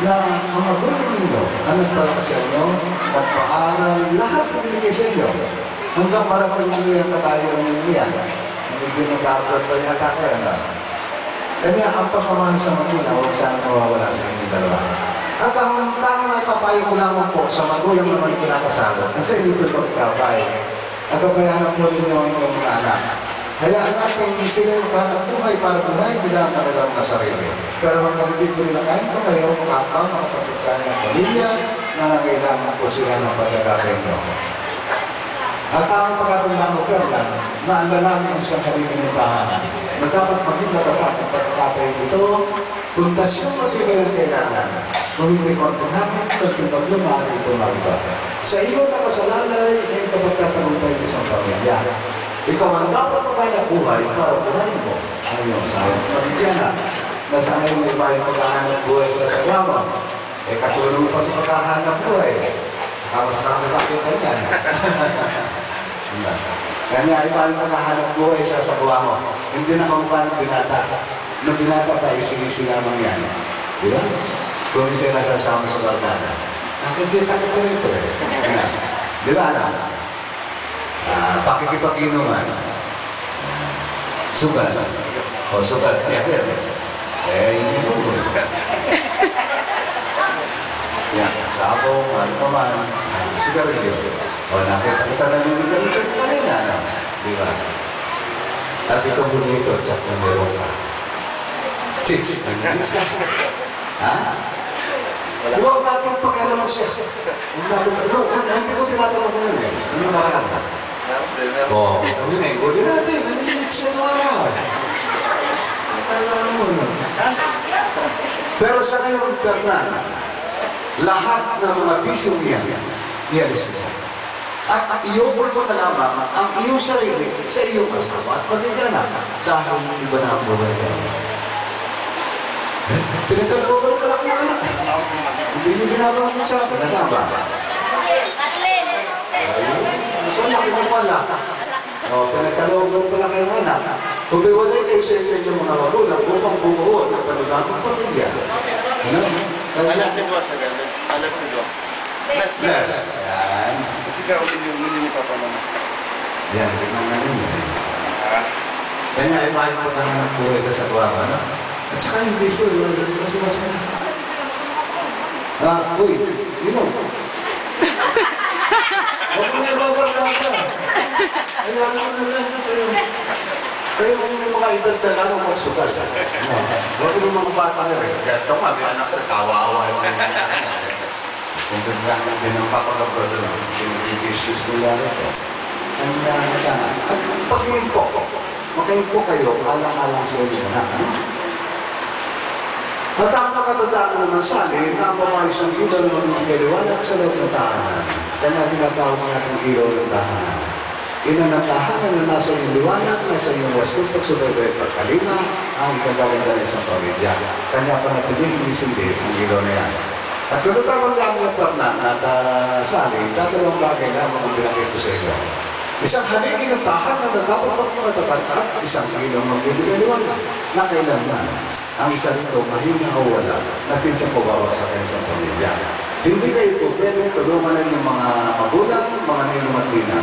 na ang magulang ninyo, ang nagpala sa inyo, nagpaaral, lahat ng binigay sa inyo. Hanggang marating ninyo yung katayo ninyo yan. Hindi nag-upload pa yung nakakaya na. Kaya ang pagmamahal sa magulang, huwag sana nawawala sa inyong dalawa. At ang tanging may papayo ko lamang po sa magulang naman kinakasama, kasi dito ito ikabay. At kapayanan po ninyo ang inyong mga anak. Hayaan natin sila yung hanap buhay para buhay, hindi lang talagang masarili. Pero hanggang dito nila kain po kayo, kapag makapagod kayo ng pamilya, nangangailangan po sila ng pagkakatayin nyo. At ang pagkatandaan mo lang, naandalangin ang isang sarili ng tahanan. Na dapat maging natatak ang pagkakatayin ito, pundasyon matibay ang kailangan. Kung hindi kontinangan, pagkipag lumari ito magba. Sa iyo na kasalalay, ay kapagkatagumpay ng isang pamilya. Ikaw ang dapat maghanap buhay para buhay mo. Ayun, sayang pamilya na sa ngayon may bayan maghahanap buhay sa kasama. Kasulong pa sa maghahanap buhay. Kamas na nakakit ka yan. Kanya ay bayan maghahanap buhay sa sabuha mo. Hindi na kamukha ng binata. Nung binata tayo, sinisi lamang yan. Di ba? Kung siya nasasama sa barkada. Nakikita ko ito eh. Di ba alam? Pakikipag-inuman. Sugal. O, sugal. Kaya, hindi mo. Yan, sabong, ano pa man. Sigarilyo. O, nakita na yung sigarilyo kanina. Di ba? At ito bonito, tsak na meron ka. Chicks. Ha? Huwag natin pakialam siya. Hindi ko tinatanong ko yun eh. Ano nakakanta? Oo. Sabi na, ikuli natin. Nandinig siya ito araw. Pero sa ngayon, Fernan, lahat ng mga bisyong yan, ialis mo. At iubol mo na lamang ang iyong sarili sa iyong kasama at pati ka na dahil iba na ang buhay ka. Pinagkalaban ka lang ng anak. Hindi nyo ginagawa mo sa kasama. Ayun, laki mo pala. Pinagkalaban pala kayo ng anak. Kung biwalay kayo sa inyong mga magulang, upang bumuo ng panugang ng pamilya. Anak ni Dua sa gano'n. Anak ni Dua. Bless. Yan. Kasi ka ulit yung ni Papa naman. Yan, tignan na rin yun. Kaya ay mahal po naman ang buhay ka sa buwaba, no? At saka yung bisyo, yung kasi masaya. Uy, yun o. Huwag mo yung babagay ka. Ayaw mo na lang kayo. Kayo yung mga idagdagan o magsugal. Huwag mo mga bata na rin. Kaya ito nga, may anak na kawawa yung kung biglang din ang papagabrodo lang, sinibisyo's nila ito. At pag-iimpo, mag-iimpo kayo, alang-alang sa inyo na. At ang makatandaan ko naman sa akin, ang mga isang ilaw ng mga kaliwanag sa loob ng tahanan. Kaya tinatawag natin ilaw ng tahanan. Ina ng tahanan na nasa iyong liwanag, nasa iyong wasto, pagsubaybay at pagkalima, ang kagawin sa pamilya. Kanya pa natin hindi ang ilaw na yan. At kung natawag lang ng Fernan at sali, tatalong bagay na mga binakit ko sa inyo. Isang haligi ng tahanan na dapat magpapatapat at isang ilaw ng bibigaliwanag na kailangan. Ang isa rito, mahina o wala, natin siya pabawa sa kanyang pamilya. Hindi kayo po pwede tulungan ng mga magulang, mga nilumatina.